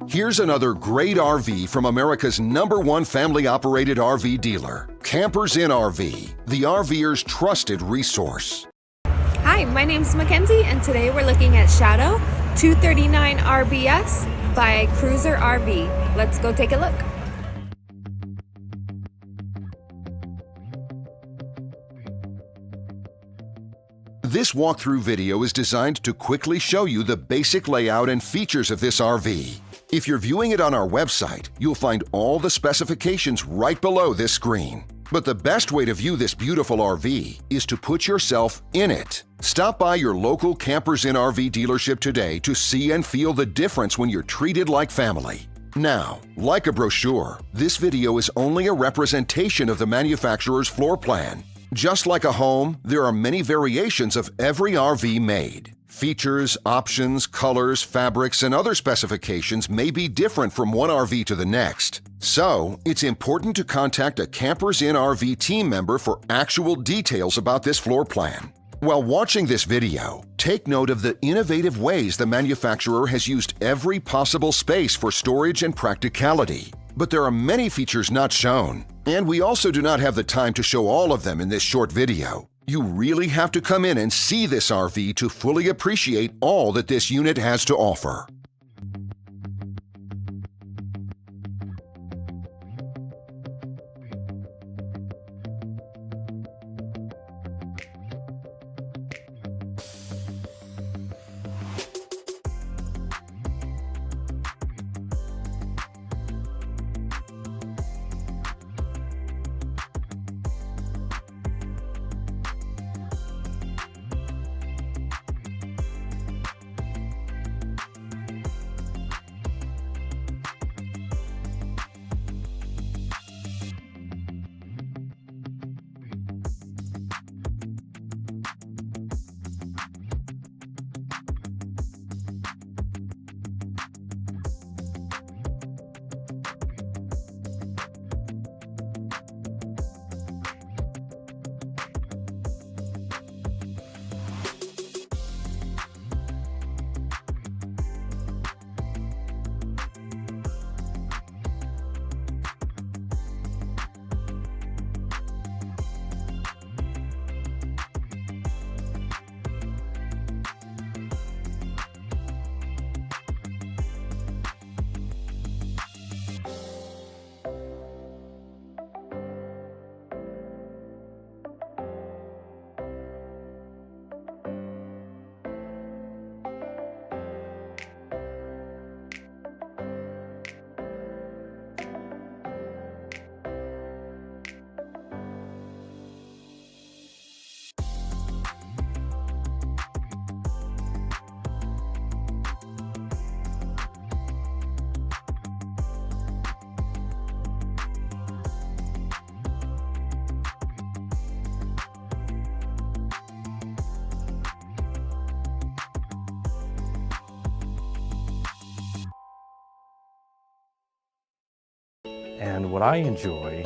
Here's another great RV from America's #1 family-operated RV dealer, Campers in RV, the RVer's trusted resource. Hi, my name's Mackenzie, and today we're looking at Shadow 239RBS by Cruiser-RV. Let's go take a look. This walkthrough video is designed to quickly show you the basic layout and features of this RV. If you're viewing it on our website, you'll find all the specifications right below this screen. But the best way to view this beautiful RV is to put yourself in it. Stop by your local Campers in RV dealership today to see and feel the difference when you're treated like family. Now, like a brochure, this video is only a representation of the manufacturer's floor plan. Just like a home, there are many variations of every RV made. Features, options, colors, fabrics, and other specifications may be different from one RV to the next. So, it's important to contact a Campers in RV team member for actual details about this floor plan. While watching this video, take note of the innovative ways the manufacturer has used every possible space for storage and practicality. But there are many features not shown, and we also do not have the time to show all of them in this short video. You really have to come in and see this RV to fully appreciate all that this unit has to offer. And what I enjoy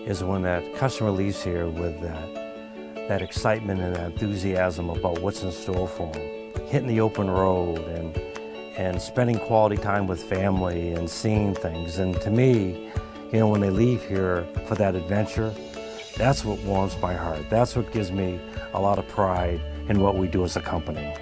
is when that customer leaves here with that excitement and that enthusiasm about what's in store for them. Hitting the open road and spending quality time with family and seeing things. And to me, you know, when they leave here for that adventure, that's what warms my heart. That's what gives me a lot of pride in what we do as a company.